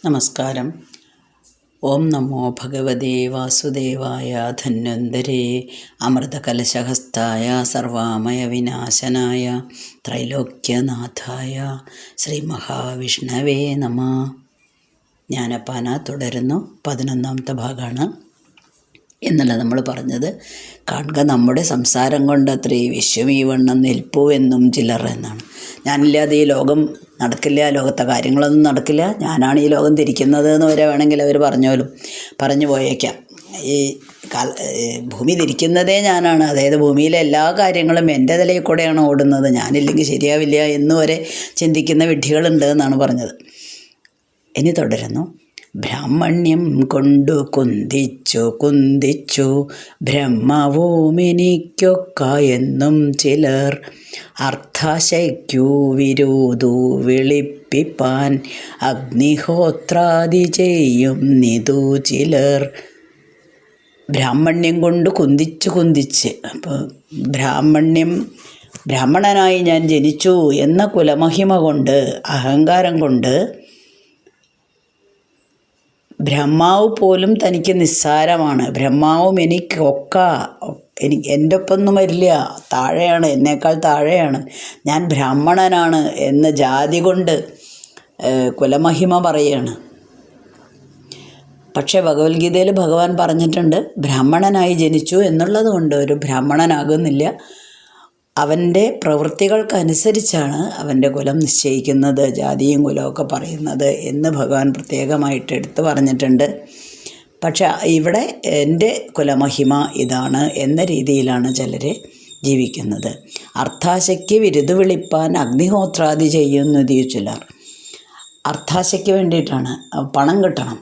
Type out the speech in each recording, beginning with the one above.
നമസ്കാരം. ഓം നമോ ഭഗവതേ വാസുദേവായ ധന്വന്തരേ അമൃതകലശഹസ്തായ സർവാമയ വിനാശനായ ത്രൈലോക്യനാഥായ ശ്രീ മഹാവിഷ്ണവേ നമ. ജ്ഞാനപ്പാന തുടരുന്നു. 11ാമത്തെ ഭാഗമാണ്. എന്നല്ല നമ്മൾ പറഞ്ഞത്, കാണുക നമ്മുടെ സംസാരം കൊണ്ടത്രേ വിശ്വം ഈ വണ്ണം നിൽപ്പൂ എന്നും ചിലർ എന്നാണ്. ഞാനില്ലാതെ ഈ ലോകം നടക്കില്ല, ലോകത്തെ കാര്യങ്ങളൊന്നും നടക്കില്ല, ഞാനാണ് ഈ ലോകം തിരിക്കുന്നത് എന്ന് വരെ വേണമെങ്കിൽ അവർ പറഞ്ഞു പോയേക്കാം. ഈ ഭൂമി തിരിക്കുന്നതേ ഞാനാണ്, അതായത് ഭൂമിയിലെ എല്ലാ കാര്യങ്ങളും എൻ്റെ തലയിൽ കൂടെയാണ് ഓടുന്നത്, ഞാനില്ലെങ്കിൽ ശരിയാവില്ല എന്ന് വരെ ചിന്തിക്കുന്ന വിഡ്ഢികളുണ്ട് എന്നാണ് പറഞ്ഞത്. ഇനി തുടരുന്നു. ബ്രാഹ്മണ്യം കൊണ്ടു കുന്തിച്ചു ബ്രഹ്മവും എനിക്കൊക്ക എന്നും ചിലർ, അർത്ഥാശയ്ക്കു വിരോധു വിളിപ്പിപ്പാൻ അഗ്നിഹോത്രാദി ചെയ്യും നിതു ചിലർ. ബ്രാഹ്മണ്യം കൊണ്ട് കുന്തിച്ച് അപ്പോൾ ബ്രാഹ്മണനായി ഞാൻ ജനിച്ചു എന്ന കുലമഹിമ കൊണ്ട്, അഹങ്കാരം കൊണ്ട് ബ്രഹ്മാവ് പോലും തനിക്ക് നിസ്സാരമാണ്, ബ്രഹ്മാവും എൻ്റെ ഒപ്പൊന്നും വരില്ല, താഴെയാണ്, എന്നേക്കാൾ താഴെയാണ്, ഞാൻ ബ്രാഹ്മണനാണ് എന്ന ജാതി കൊണ്ട് കുലമഹിമ പറയുകയാണ്. പക്ഷേ ഭഗവത്ഗീതയിൽ ഭഗവാൻ പറഞ്ഞിട്ടുണ്ട്, ബ്രാഹ്മണനായി ജനിച്ചു എന്നുള്ളത് കൊണ്ട് ഒരു ബ്രാഹ്മണനാകുന്നില്ല, അവൻ്റെ പ്രവൃത്തികൾക്കനുസരിച്ചാണ് അവൻ്റെ കുലം നിശ്ചയിക്കുന്നത്, ജാതിയും കുലമൊക്കെ പറയുന്നത് എന്ന് ഭഗവാൻ പ്രത്യേകമായിട്ട് എടുത്തു പറഞ്ഞിട്ടുണ്ട്. പക്ഷെ ഇവിടെ എൻ്റെ കുലമഹിമ ഇതാണ് എന്ന രീതിയിലാണ് ചിലർ ജീവിക്കുന്നത്. അർത്ഥാശയ്ക്ക് വിരുദ് വിളിപ്പാൻ അഗ്നിഹോത്രാദി ചെയ്യുന്നു ചിലർ. അർത്ഥാശയ്ക്ക് വേണ്ടിയിട്ടാണ്, പണം കിട്ടണം.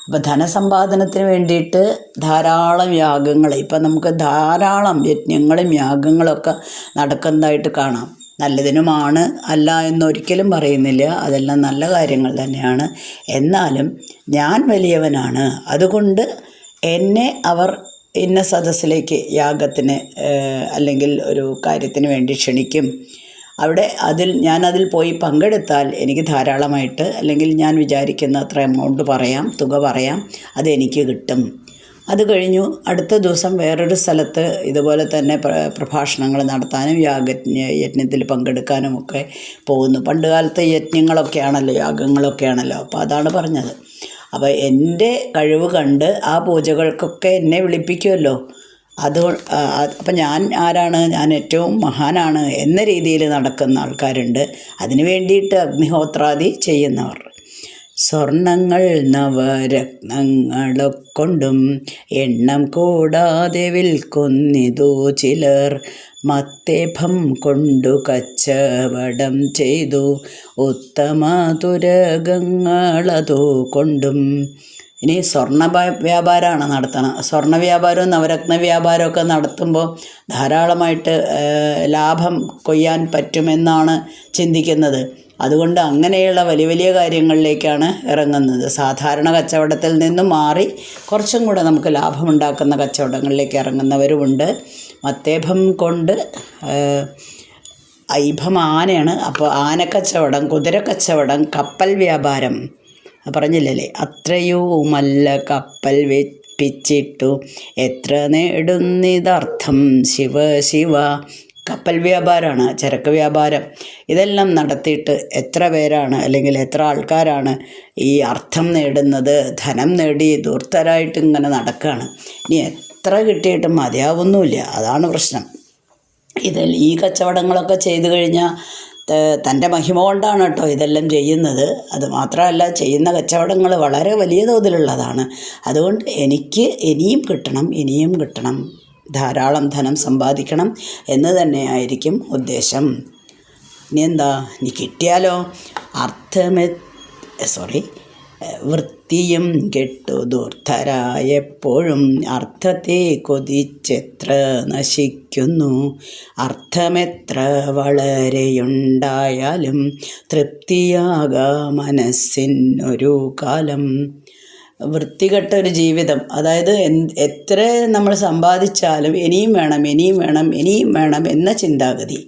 അപ്പോൾ ധനസമ്പാദനത്തിന് വേണ്ടിയിട്ട് ധാരാളം യാഗങ്ങൾ, ഇപ്പം നമുക്ക് ധാരാളം യജ്ഞങ്ങളും യാഗങ്ങളൊക്കെ നടക്കുന്നതായിട്ട് കാണാം. നല്ലതിനുമാണ്, അല്ല എന്നൊരിക്കലും പറയുന്നില്ല, അതെല്ലാം നല്ല കാര്യങ്ങൾ തന്നെയാണ്. എന്നാലും ഞാൻ വലിയവനാണ്, അതുകൊണ്ട് എന്നെ അവർ ഇന്ന സദസ്സിലേക്ക് യാഗത്തിന് അല്ലെങ്കിൽ ഒരു കാര്യത്തിന് വേണ്ടി ക്ഷണിക്കും. ഞാനതിൽ പോയി പങ്കെടുത്താൽ എനിക്ക് ധാരാളമായിട്ട്, അല്ലെങ്കിൽ ഞാൻ വിചാരിക്കുന്ന അത്ര എമൗണ്ട് പറയാം, തുക പറയാം, അതെനിക്ക് കിട്ടും. അത് കഴിഞ്ഞു അടുത്ത ദിവസം വേറൊരു സ്ഥലത്ത് ഇതുപോലെ തന്നെ പ്രഭാഷണങ്ങൾ നടത്താനും യജ്ഞത്തിൽ പങ്കെടുക്കാനുമൊക്കെ പോകുന്നു. പണ്ട് കാലത്തെ യജ്ഞങ്ങളൊക്കെയാണല്ലോ, യാഗങ്ങളൊക്കെയാണല്ലോ. അപ്പോൾ അതാണ് പറഞ്ഞത്. അപ്പോൾ എൻ്റെ കഴിവ് കണ്ട് ആ പൂജകൾക്കൊക്കെ എന്നെ വിളിപ്പിക്കുമല്ലോ. അപ്പം ഞാൻ ആരാണ്, ഞാൻ ഏറ്റവും മഹാനാണ് എന്ന രീതിയിൽ നടക്കുന്ന ആൾക്കാരുണ്ട്. അതിനു വേണ്ടിയിട്ട് അഗ്നിഹോത്രാദി ചെയ്യുന്നവർ. സ്വർണങ്ങൾ നവരത്നങ്ങളൊക്കൊണ്ടും എണ്ണം കൂടാതെ വിൽക്കുന്നിതു ചിലർ, മത്തേഭം കൊണ്ടു കച്ചവടം ചെയ്തു ഉത്തമ തുരകങ്ങളതു കൊണ്ടും. ഇനി സ്വർണ്ണ വ്യാപാരമാണ് നടത്തണം. സ്വർണ്ണ വ്യാപാരവും നവരത്ന വ്യാപാരമൊക്കെ നടത്തുമ്പോൾ ധാരാളമായിട്ട് ലാഭം കൊയ്യാൻ പറ്റുമെന്നാണ് ചിന്തിക്കുന്നത്. അതുകൊണ്ട് അങ്ങനെയുള്ള വലിയ വലിയ കാര്യങ്ങളിലേക്കാണ് ഇറങ്ങുന്നത്. സാധാരണ കച്ചവടത്തിൽ നിന്നും മാറി കുറച്ചും കൂടെ നമുക്ക് ലാഭമുണ്ടാക്കുന്ന കച്ചവടങ്ങളിലേക്ക് ഇറങ്ങുന്നവരുമുണ്ട്. മത്തേഭം കൊണ്ട്, ഐഭം ആനയാണ്, അപ്പോൾ ആനക്കച്ചവടം, കുതിരക്കച്ചവടം, കപ്പൽ വ്യാപാരം പറഞ്ഞില്ലല്ലേ, അത്രയുമല്ല കപ്പൽ വെപ്പിച്ചിട്ടു എത്ര നേടുന്നിതർത്ഥം ശിവ. കപ്പൽ വ്യാപാരമാണ്, ചരക്ക് വ്യാപാരം. ഇതെല്ലാം നടത്തിയിട്ട് എത്ര പേരാണ്, അല്ലെങ്കിൽ എത്ര ആൾക്കാരാണ് ഈ അർത്ഥം നേടുന്നത്, ധനം നേടി ദൂർത്തരായിട്ട് ഇങ്ങനെ നടക്കുകയാണ്. ഇനി എത്ര കിട്ടിയിട്ടും മതിയാവുന്നുമില്ല, അതാണ് പ്രശ്നം. ഈ കച്ചവടങ്ങളൊക്കെ ചെയ്തു കഴിഞ്ഞാൽ തൻ്റെ മഹിമ കൊണ്ടാണ് കേട്ടോ ഇതെല്ലാം ചെയ്യുന്നത്. അത് മാത്രമല്ല, ചെയ്യുന്ന കച്ചവടങ്ങൾ വളരെ വലിയ തോതിലുള്ളതാണ്. അതുകൊണ്ട് എനിക്ക് ഇനിയും കിട്ടണം, ധാരാളം ധനം സമ്പാദിക്കണം എന്ന് തന്നെയായിരിക്കും ഉദ്ദേശം. ഇനി കിട്ടിയാലോ, വൃത്തിയും കെട്ടു ദൂർത്തരായെപ്പോഴും അർത്ഥത്തെ കൊതിച്ചെത്ര നശിക്കുന്നു, അർത്ഥമെത്ര വളരെയുണ്ടായാലും തൃപ്തിയാകാ മനസ്സിനൊരു കാലം. വൃത്തികെട്ടൊരു ജീവിതം, അതായത് എത്ര നമ്മൾ സമ്പാദിച്ചാലും ഇനിയും വേണം എന്ന ചിന്താഗതി.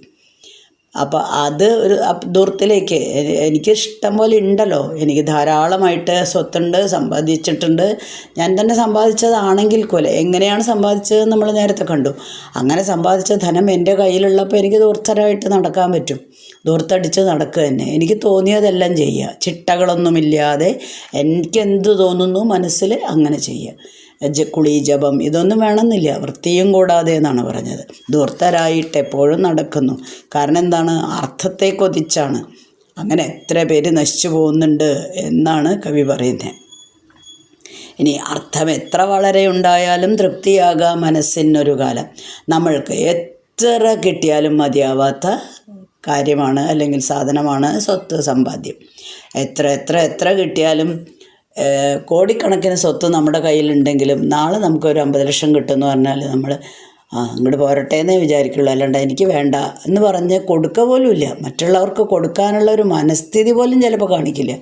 അപ്പോൾ അത് ഒരു ദൂരത്തിലേക്ക് എനിക്ക് ഇഷ്ടം പോലെ ഉണ്ടല്ലോ, എനിക്ക് ധാരാളമായിട്ട് സ്വത്തുണ്ട്, സമ്പാദിച്ചിട്ടുണ്ട്. ഞാൻ തന്നെ സമ്പാദിച്ചതാണെങ്കിൽ പോലെ എങ്ങനെയാണ് സമ്പാദിച്ചത് നമ്മൾ നേരത്തെ കണ്ടു. അങ്ങനെ സമ്പാദിച്ച ധനം എൻ്റെ കയ്യിലുള്ളപ്പോൾ എനിക്ക് ദൂർത്തരായിട്ട് നടക്കാൻ പറ്റും. ദൂർത്തടിച്ച് നടക്കുക തന്നെ, എനിക്ക് തോന്നിയതെല്ലാം ചെയ്യുക, ചിട്ടകളൊന്നുമില്ലാതെ എനിക്കെന്ത് തോന്നുന്നു മനസ്സിൽ അങ്ങനെ ചെയ്യുക. കുളി ജപം ഇതൊന്നും വേണമെന്നില്ല, വൃത്തിയും കൂടാതെ എന്നാണ് പറഞ്ഞത്. ധൂർത്തരായിട്ട് എപ്പോഴും നടക്കുന്നു. കാരണം എന്താണ്? അർത്ഥത്തെ കൊതിച്ചാണ്. അങ്ങനെ എത്ര പേര് നശിച്ചു പോകുന്നുണ്ട് എന്നാണ് കവി പറയുന്നത്. ഇനി അർത്ഥം എത്ര വളരെ ഉണ്ടായാലും തൃപ്തിയാകാം മനസ്സിനൊരു കാലം. നമ്മൾക്ക് എത്ര കിട്ടിയാലും മതിയാവാത്ത കാര്യമാണ് അല്ലെങ്കിൽ സാധനമാണ് സ്വത്ത്, സമ്പാദ്യം. എത്ര എത്ര എത്ര കിട്ടിയാലും കോടിക്കണക്കിന് സ്വത്ത് നമ്മുടെ കയ്യിലുണ്ടെങ്കിലും നാളെ നമുക്കൊരു 50 ലക്ഷം കിട്ടുമെന്ന് പറഞ്ഞാൽ നമ്മൾ അങ്ങോട്ട് പോരട്ടെ എന്നേ വിചാരിക്കുള്ളൂ. അല്ലാണ്ട് എനിക്ക് വേണ്ട എന്ന് പറഞ്ഞ് കൊടുക്കുക പോലുമില്ല. മറ്റുള്ളവർക്ക് കൊടുക്കാനുള്ള ഒരു മനസ്ഥിതി പോലും ചിലപ്പോൾ കാണിക്കില്ല.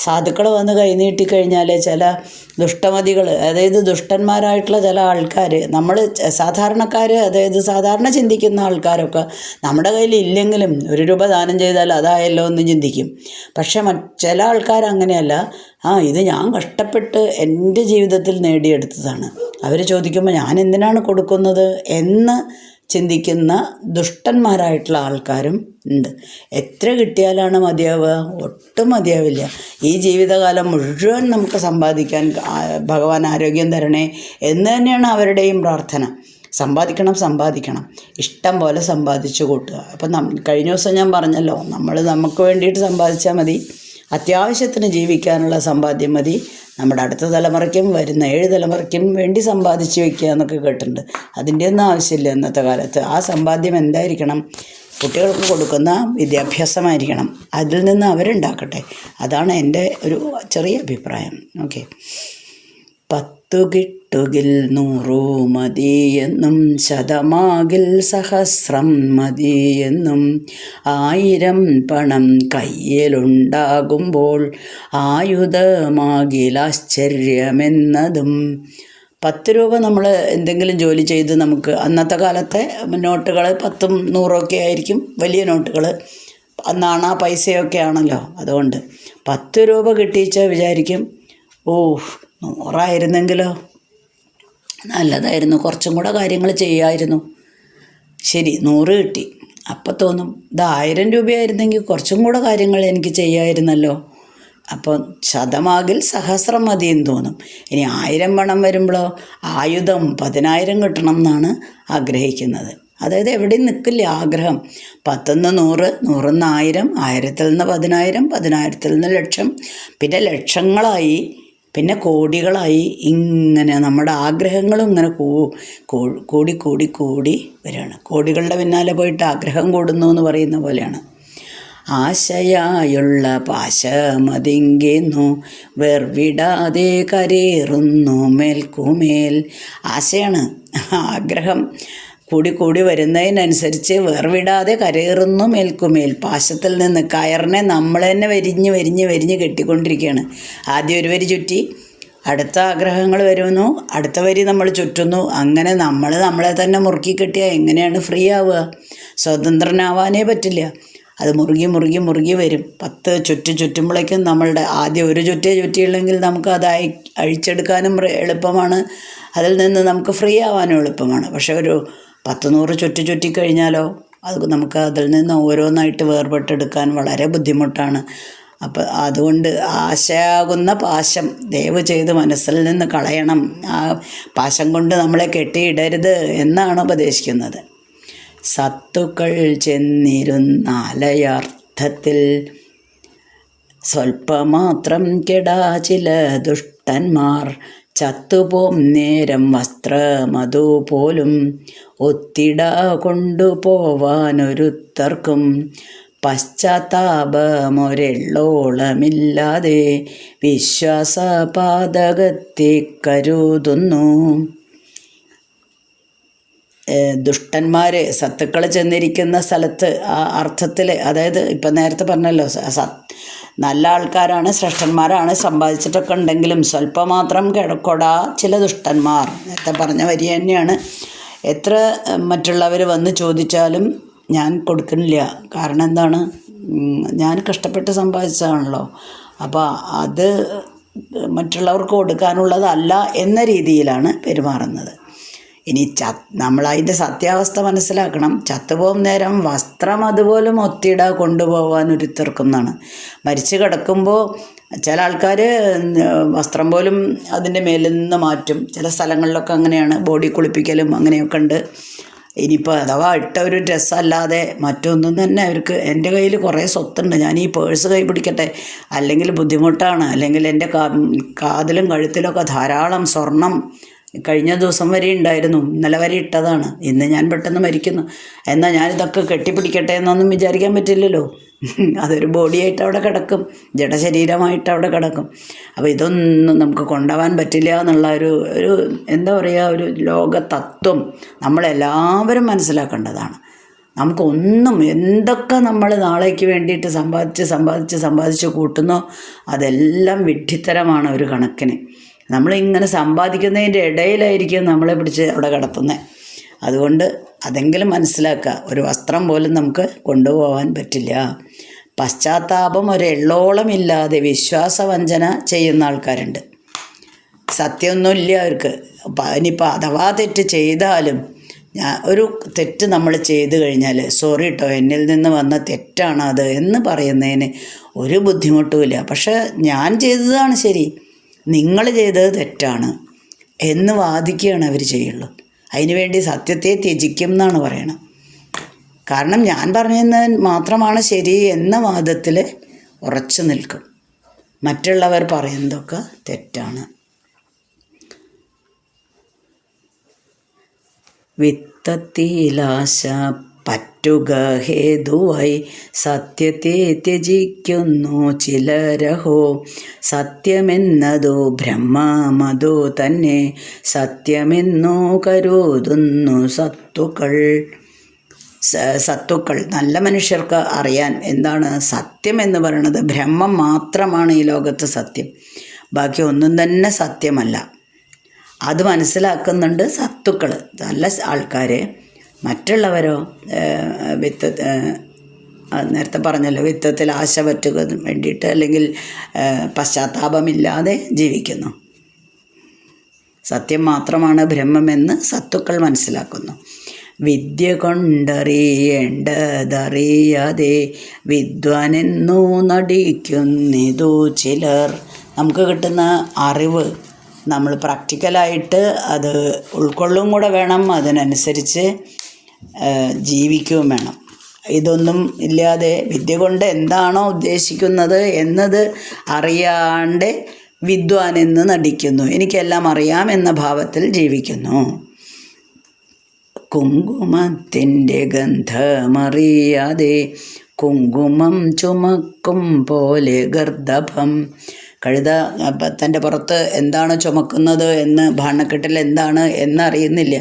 സാധുക്കൾ വന്ന് കൈനീട്ടിക്കഴിഞ്ഞാൽ ചില ദുഷ്ടമതികൾ, അതായത് ദുഷ്ടന്മാരായിട്ടുള്ള ചില ആൾക്കാർ, നമ്മൾ സാധാരണക്കാർ, അതായത് സാധാരണ ചിന്തിക്കുന്ന ആൾക്കാരൊക്കെ നമ്മുടെ കയ്യിൽ ഇല്ലെങ്കിലും 1 രൂപ ദാനം ചെയ്താൽ അതായല്ലോ എന്ന് ചിന്തിക്കും. പക്ഷെ ചില ആൾക്കാർ അങ്ങനെയല്ല. ഇത് ഞാൻ കഷ്ടപ്പെട്ട് എൻ്റെ ജീവിതത്തിൽ നേടിയെടുത്തതാണ്. അവർ ചോദിക്കുമ്പോൾ ഞാൻ എന്തിനാണ് കൊടുക്കുന്നത് എന്ന് ചിന്തിക്കുന്ന ദുഷ്ടന്മാരായിട്ടുള്ള ആൾക്കാരും ഉണ്ട്. എത്ര കിട്ടിയാലാണ് മതിയാവുക? ഒട്ടും മതിയാവില്ല. ഈ ജീവിതകാലം മുഴുവൻ നമുക്ക് സമ്പാദിക്കാൻ ഭഗവാൻ ആരോഗ്യം തരണേ എന്ന് തന്നെയാണ് അവരുടെയും പ്രാർത്ഥന. സമ്പാദിക്കണം, ഇഷ്ടം പോലെ സമ്പാദിച്ചു കൂട്ടുക. അപ്പം കഴിഞ്ഞ ദിവസം ഞാൻ പറഞ്ഞല്ലോ, നമുക്ക് വേണ്ടിയിട്ട് സമ്പാദിച്ചാൽ മതി, അത്യാവശ്യത്തിന് ജീവിക്കാനുള്ള സമ്പാദ്യം മതി. നമ്മുടെ അടുത്ത തലമുറയ്ക്കും വരുന്ന 7 തലമുറയ്ക്കും വേണ്ടി സമ്പാദിച്ച് വയ്ക്കുക എന്നൊക്കെ കേട്ടിട്ടുണ്ട്. അതിൻ്റെ ഒന്നും ആവശ്യമില്ല ഇന്നത്തെ കാലത്ത്. ആ സമ്പാദ്യം എന്തായിരിക്കണം? കുട്ടികൾക്ക് കൊടുക്കുന്ന വിദ്യാഭ്യാസമായിരിക്കണം. അതിൽ നിന്ന് അവരുണ്ടാക്കട്ടെ. അതാണ് എൻ്റെ ഒരു ചെറിയ അഭിപ്രായം. ഓക്കെ. 10 കിട്ടുകിൽ 100 മതിയെന്നും, ശതമാകിൽ സഹസ്രം മതിയെന്നും, 1000 പണം കയ്യിലുണ്ടാകുമ്പോൾ ആയുധമാകിലാശ്ചര്യമെന്നതും. 10 രൂപ നമ്മൾ എന്തെങ്കിലും ജോലി ചെയ്ത് നമുക്ക്, അന്നത്തെ കാലത്തെ നോട്ടുകൾ 10ഉം 100ഉം ഒക്കെ ആയിരിക്കും, വലിയ നോട്ടുകൾ. അന്നാണ് ആ പൈസയൊക്കെ ആണല്ലോ. അതുകൊണ്ട് 10 രൂപ കിട്ടിയിച്ച് വിചാരിക്കും, 100 ആയിരുന്നെങ്കിലോ നല്ലതായിരുന്നു, കുറച്ചും കൂടെ കാര്യങ്ങൾ ചെയ്യാമായിരുന്നു. ശരി, 100 കിട്ടി. അപ്പം തോന്നും, ഇത് 1000 രൂപയായിരുന്നെങ്കിൽ കുറച്ചും കൂടെ കാര്യങ്ങൾ എനിക്ക് ചെയ്യാമായിരുന്നല്ലോ. അപ്പോൾ ശതമാകിൽ സഹസ്രം മതിയെന്ന് തോന്നും. ഇനി 1000 പണം വരുമ്പോഴോ ആയുധം 10,000 കിട്ടണം എന്നാണ് ആഗ്രഹിക്കുന്നത്. അതായത് എവിടെയും നിൽക്കില്ല ആഗ്രഹം. 10-ന്ന് 100, 100-ന്ന് 1000, 1000-ൽ നിന്ന് 10,000, 10,000-ൽ നിന്ന് ലക്ഷം, പിന്നെ ലക്ഷങ്ങളായി, പിന്നെ കോടികളായി. ഇങ്ങനെ നമ്മുടെ ആഗ്രഹങ്ങളും ഇങ്ങനെ കൂടി കൂടി കൂടി വരികയാണ്. കോടികളുടെ പിന്നാലെ പോയിട്ട് ആഗ്രഹം കൂടുന്നു എന്ന് പറയുന്ന പോലെയാണ്. ആശയായുള്ള പാശമതിങ്ങുന്നു, വേർവിടാതെ കരേറുന്നു മേൽക്കുമേൽ. ആശയാണ്, ആഗ്രഹം കൂടി കൂടി വരുന്നതിനനുസരിച്ച് വേർവിടാതെ കരേറുന്നു മേൽക്കുമേൽ. പാശത്തിൽ നിന്ന് കയറിനെ നമ്മൾ തന്നെ വരിഞ്ഞ് കെട്ടിക്കൊണ്ടിരിക്കുകയാണ്. ആദ്യം ഒരു വരി ചുറ്റി, അടുത്ത ആഗ്രഹങ്ങൾ വരുന്നു, അടുത്ത വരി നമ്മൾ ചുറ്റുന്നു. അങ്ങനെ നമ്മളെ തന്നെ മുറുക്കി കെട്ടിയാൽ എങ്ങനെയാണ് ഫ്രീ ആവുക? സ്വതന്ത്രനാവാനേ പറ്റില്ല. അത് മുറുകി വരും. 10 ചുറ്റുമ്പോഴേക്കും നമ്മളുടെ ആദ്യം ഒരു ചുറ്റിയുള്ളെങ്കിൽ നമുക്ക് അത് അഴിച്ചെടുക്കാനും എളുപ്പമാണ്, അതിൽ നിന്ന് നമുക്ക് ഫ്രീ ആവാനും എളുപ്പമാണ്. പക്ഷെ ഒരു 10-100 ചുറ്റിക്കഴിഞ്ഞാലോ അത് നമുക്ക് അതിൽ നിന്ന് ഓരോന്നായിട്ട് വേർപെട്ടെടുക്കാൻ വളരെ ബുദ്ധിമുട്ടാണ്. അപ്പോൾ അതുകൊണ്ട് ആശയാകുന്ന പാശം ദയവ് ചെയ്ത് മനസ്സിൽ നിന്ന് കളയണം. ആ പാശം കൊണ്ട് നമ്മളെ കെട്ടിയിടരുത് എന്നാണ് ഉപദേശിക്കുന്നത്. സത്തുക്കൾ ചെന്നിരുന്നാലയർത്ഥത്തിൽ സ്വൽപ്പമാത്രം കെടാ ചില ദുഷ്ടന്മാർ, ചത്തുപോം നേരം വസ്ത്രമതുപോലും ഒത്തിട കൊണ്ടുപോവാനൊരുത്തർക്കും, പശ്ചാത്താപമൊരെള്ളോളമില്ലാതെ വിശ്വാസപാതകത്തെ കരുതുന്നു. ദുഷ്ടന്മാർ സത്തുക്കൾ ചെന്നിരിക്കുന്ന സ്ഥലത്ത് ആ അർത്ഥത്തിൽ, അതായത് ഇപ്പം നേരത്തെ പറഞ്ഞല്ലോ, നല്ല ആൾക്കാരാണ്, ശ്രേഷ്ഠന്മാരാണ്, സമ്പാദിച്ചിട്ടൊക്കെ ഉണ്ടെങ്കിലും സ്വല്പം മാത്രം കിടക്കൊടാ ചില ദുഷ്ടന്മാർ. നേരത്തെ പറഞ്ഞ വരി തന്നെയാണ്. എത്ര മറ്റുള്ളവർ വന്ന് ചോദിച്ചാലും ഞാൻ കൊടുക്കുന്നില്ല. കാരണം എന്താണ്, ഞാൻ കഷ്ടപ്പെട്ട് സമ്പാദിച്ചതാണല്ലോ. അപ്പോൾ അത് മറ്റുള്ളവർക്ക് കൊടുക്കാനുള്ളതല്ല എന്ന രീതിയിലാണ് പെരുമാറുന്നത്. ഇനി നമ്മളതിൻ്റെ സത്യാവസ്ഥ മനസ്സിലാക്കണം. ചത്തുപോകും നേരം വസ്ത്രം അതുപോലും ഒത്തിട കൊണ്ടുപോകാൻ ഒരുത്തർക്കുന്നതാണ്. മരിച്ചു കിടക്കുമ്പോൾ ചില ആൾക്കാർ വസ്ത്രം പോലും അതിൻ്റെ മേലിൽ നിന്ന് മാറ്റും. ചില സ്ഥലങ്ങളിലൊക്കെ അങ്ങനെയാണ്, ബോഡി കുളിപ്പിക്കലും അങ്ങനെയൊക്കെ ഉണ്ട്. ഇനിയിപ്പോൾ അഥവാ ഇട്ട ഒരു ഡ്രസ്സല്ലാതെ മറ്റൊന്നും തന്നെ അവർക്ക്, എൻ്റെ കയ്യിൽ കുറേ സ്വത്തുണ്ട്, ഞാൻ ഈ പേഴ്സ് കൈ പിടിക്കട്ടെ, അല്ലെങ്കിൽ ബുദ്ധിമുട്ടാണ്, അല്ലെങ്കിൽ എൻ്റെ കാതിലും കഴുത്തിലൊക്കെ ധാരാളം സ്വർണം കഴിഞ്ഞ ദിവസം വരെ ഉണ്ടായിരുന്നു, ഇന്നലെ വരെ ഇട്ടതാണ്, ഇന്ന് ഞാൻ പെട്ടെന്ന് മരിക്കുന്നു, എന്നാൽ ഞാനിതൊക്കെ കെട്ടിപ്പിടിക്കട്ടെ എന്നൊന്നും വിചാരിക്കാൻ പറ്റില്ലല്ലോ. അതൊരു ബോഡിയായിട്ട് അവിടെ കിടക്കും, ജഡശരീരമായിട്ട് അവിടെ കിടക്കും. അപ്പോൾ ഇതൊന്നും നമുക്ക് കൊണ്ടുപോകാൻ പറ്റില്ല എന്നുള്ള ഒരു എന്താ പറയുക, ഒരു ലോക തത്വം നമ്മളെല്ലാവരും മനസ്സിലാക്കേണ്ടതാണ്. നമുക്കൊന്നും, എന്തൊക്കെ നമ്മൾ നാളേക്ക് വേണ്ടിയിട്ട് സമ്പാദിച്ച് കൂട്ടുന്നോ അതെല്ലാം വിഡ്ഢിത്തരമാണ് ഒരു കണക്കിന്. നമ്മളിങ്ങനെ സമ്പാദിക്കുന്നതിൻ്റെ ഇടയിലായിരിക്കും നമ്മളെ പിടിച്ച് അവിടെ കിടത്തുന്നത്. അതുകൊണ്ട് അതെങ്കിലും മനസ്സിലാക്കുക, ഒരു വസ്ത്രം പോലും നമുക്ക് കൊണ്ടുപോകാൻ പറ്റില്ല. പശ്ചാത്താപം ഒരെള്ളോളമില്ലാതെ വിശ്വാസവഞ്ചന ചെയ്യുന്ന ആൾക്കാരുണ്ട്. സത്യമൊന്നുമില്ല അവർക്ക്. ഇനിയിപ്പോൾ അഥവാ തെറ്റ് ചെയ്താലും, ഒരു തെറ്റ് നമ്മൾ ചെയ്തു കഴിഞ്ഞാൽ സോറി കേട്ടോ, എന്നിൽ നിന്ന് വന്ന തെറ്റാണ് അത് എന്ന് പറയുന്നതിന് ഒരു ബുദ്ധിമുട്ടുമില്ല. പക്ഷേ ഞാൻ ചെയ്തതാണ് ശരി, നിങ്ങൾ ചെയ്തത് തെറ്റാണ് എന്ന് വാദിക്കുകയാണ് അവർ ചെയ്യുള്ളൂ. അതിനുവേണ്ടി സത്യത്തെ ത്യജിക്കും എന്നാണ് പറയണത്. കാരണം ഞാൻ പറഞ്ഞത് മാത്രമാണ് ശരി എന്ന വാദത്തിൽ ഉറച്ചു നിൽക്കും. മറ്റുള്ളവർ പറയുന്നതൊക്കെ തെറ്റാണ്. വിത്തത്തിലാശ പറ്റുക ഹേതുവായി സത്യത്തെ ത്യജിക്കുന്നു ചിലരഹോ. സത്യമെന്നതോ ബ്രഹ്മമതോ തന്നെ സത്യമെന്നോ കരുതുന്നു സത്തുക്കൾ. നല്ല മനുഷ്യർക്ക് അറിയാൻ എന്താണ് സത്യം എന്ന് പറയുന്നത്. ബ്രഹ്മം മാത്രമാണ് ഈ ലോകത്ത് സത്യം, ബാക്കി ഒന്നും തന്നെ സത്യമല്ല. അത് മനസ്സിലാക്കുന്നുണ്ട് സത്തുക്കൾ, നല്ല ആൾക്കാർ. മറ്റുള്ളവരോ നേരത്തെ പറഞ്ഞല്ലോ, വിത്തത്തിൽ ആശ പറ്റുക വേണ്ടിയിട്ട്, അല്ലെങ്കിൽ പശ്ചാത്താപമില്ലാതെ ജീവിക്കുന്നു. സത്യം മാത്രമാണ് ബ്രഹ്മമെന്ന് സത്തുക്കൾ മനസ്സിലാക്കുന്നു. വിദ്യ കൊണ്ടറിയേണ്ടതറിയാതെ വിദ്വാനെന്നു നടിക്കുന്നിതു ചിലർ. നമുക്ക് കിട്ടുന്ന അറിവ് നമ്മൾ പ്രാക്ടിക്കലായിട്ട് അത് ഉൾക്കൊള്ളും കൂടെ വേണം, അതിനനുസരിച്ച് ജീവിക്കുകയും വേണം. ഇതൊന്നും ഇല്ലാതെ വിദ്യ കൊണ്ട് എന്താണോ ഉദ്ദേശിക്കുന്നത് എന്നത് അറിയാണ്ട് വിദ്വാനെന്ന് നടിക്കുന്നു, എനിക്കെല്ലാം അറിയാം എന്ന ഭാവത്തിൽ ജീവിക്കുന്നു. കുങ്കുമത്തിൻ്റെ ഗന്ധമറിയാതെ കുങ്കുമം ചുമക്കും പോലെ ഗർദഭം. കഴുത തൻ്റെ പുറത്ത് എന്താണ് ചുമക്കുന്നത് എന്ന്, ഭാണ്ഡക്കെട്ടിൽ എന്താണ് എന്നറിയുന്നില്ല.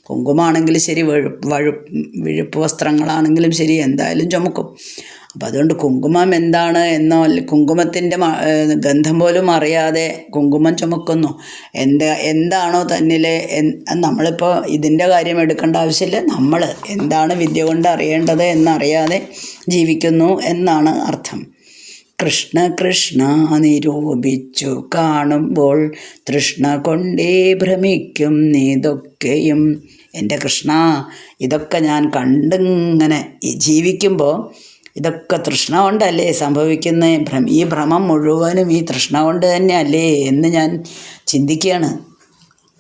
കുങ്കുമാണെങ്കിലും ശരി, വിഴുപ്പ് വസ്ത്രങ്ങളാണെങ്കിലും ശരി, എന്തായാലും ചുമക്കും. അപ്പം അതുകൊണ്ട് കുങ്കുമം എന്താണ് എന്നോ, കുങ്കുമത്തിൻ്റെ ഗന്ധം പോലും അറിയാതെ കുങ്കുമം ചുമക്കുന്നു. എന്താണോ തന്നിലെ, നമ്മളിപ്പോൾ ഇതിൻ്റെ കാര്യം എടുക്കേണ്ട ആവശ്യമില്ല, നമ്മൾ എന്താണ് വിദ്യ കൊണ്ട് അറിയേണ്ടത് എന്നറിയാതെ ജീവിക്കുന്നു എന്നാണ് അർത്ഥം. കൃഷ്ണ കൃഷ്ണ നിരൂപിച്ചു കാണുമ്പോൾ തൃഷ്ണ കൊണ്ടേ ഭ്രമിക്കും നീതൊക്കെയും. എൻ്റെ കൃഷ്ണ, ഇതൊക്കെ ഞാൻ കണ്ടിങ്ങനെ ജീവിക്കുമ്പോൾ ഇതൊക്കെ തൃഷ്ണ കൊണ്ടല്ലേ സംഭവിക്കുന്നത്, ഈ ഭ്രമം മുഴുവനും ഈ തൃഷ്ണ കൊണ്ട് തന്നെയല്ലേ എന്ന് ഞാൻ ചിന്തിക്കുകയാണ്.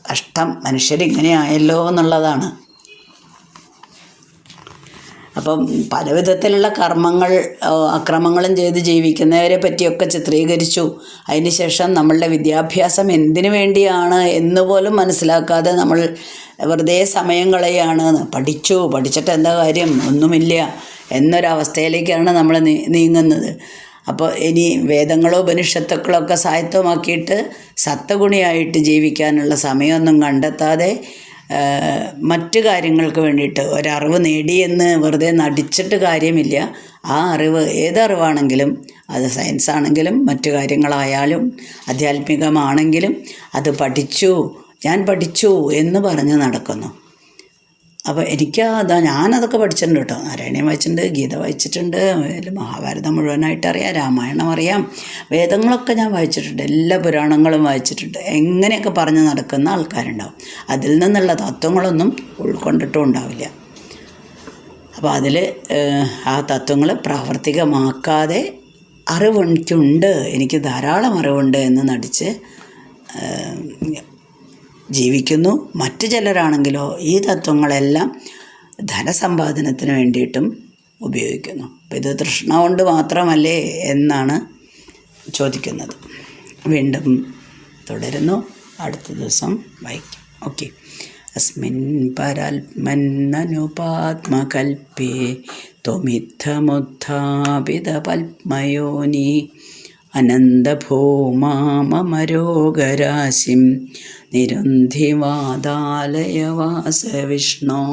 കഷ്ടം, മനുഷ്യരിങ്ങനെ ആയല്ലോ എന്നുള്ളതാണ്. അപ്പം പല വിധത്തിലുള്ള അക്രമങ്ങളും ചെയ്ത് ജീവിക്കുന്നവരെ പറ്റിയൊക്കെ ചിത്രീകരിച്ചു. അതിനുശേഷം നമ്മളുടെ വിദ്യാഭ്യാസം എന്തിനു വേണ്ടിയാണ് എന്ന് പോലും മനസ്സിലാക്കാതെ നമ്മൾ വെറുതെ സമയം കളയാണ്. പഠിച്ചിട്ട് എന്താ കാര്യം, ഒന്നുമില്ല എന്നൊരവസ്ഥയിലേക്കാണ് നമ്മൾ നീങ്ങുന്നത്. അപ്പോൾ ഇനി വേദങ്ങളോ ഉപനിഷത്തുക്കളൊക്കെ സാഹിത്യമാക്കിയിട്ട് സത്വഗുണിയായിട്ട് ജീവിക്കാനുള്ള സമയമൊന്നും കണ്ടെത്താതെ മറ്റു കാര്യങ്ങൾക്ക് വേണ്ടിയിട്ട് ഒരറിവ് നേടിയെന്ന് വെറുതെ നടിച്ചിട്ട് കാര്യമില്ല. ആ അറിവ്, ഏതറിവാണെങ്കിലും, അത് സയൻസ് ആണെങ്കിലും മറ്റു കാര്യങ്ങളായാലും ആധ്യാത്മികമാണെങ്കിലും, അത് ഞാൻ പഠിച്ചു എന്ന് പറഞ്ഞ് നടക്കുന്നു. അപ്പോൾ എനിക്ക് ഞാനതൊക്കെ പഠിച്ചിട്ടുണ്ട് കേട്ടോ. നാരായണീയം വായിച്ചിട്ടുണ്ട്, ഗീത വായിച്ചിട്ടുണ്ട്, മഹാഭാരതം മുഴുവനായിട്ട് അറിയാം, രാമായണം അറിയാം, വേദങ്ങളൊക്കെ ഞാൻ വായിച്ചിട്ടുണ്ട്, എല്ലാ പുരാണങ്ങളും വായിച്ചിട്ടുണ്ട്. എങ്ങനെയൊക്കെ പറഞ്ഞ് നടക്കുന്ന ആൾക്കാരുണ്ടാവും, അതിൽ നിന്നുള്ള തത്വങ്ങളൊന്നും ഉൾക്കൊണ്ടിട്ടും ഉണ്ടാവില്ല. അപ്പോൾ അതിൽ ആ തത്വങ്ങൾ പ്രാവർത്തികമാക്കാതെ അറിവെനിക്കുണ്ട്, എനിക്ക് ധാരാളം അറിവുണ്ട് എന്ന് നടിച്ച് ജീവിക്കുന്നു. മറ്റു ചിലരാണെങ്കിലോ ഈ തത്വങ്ങളെല്ലാം ധനസമ്പാദനത്തിന് വേണ്ടിയിട്ടും ഉപയോഗിക്കുന്നു. അപ്പോൾ ഇത് തൃഷ്ണ കൊണ്ട് മാത്രമല്ലേ എന്നാണ് ചോദിക്കുന്നത്. വീണ്ടും തുടരുന്നു, അടുത്ത ദിവസം വായിക്കും. ഓക്കെ. അസ്മിൻ പരാത്മന്നനുപാത്മകൽപ്പേ ത്വമിത്തമുത്ഥാപിതപത്മയോനി അനന്തഭൂമാമരോഗരാശിം നിരുന്ധിവാദാലയവാസ വിഷ്ണോ.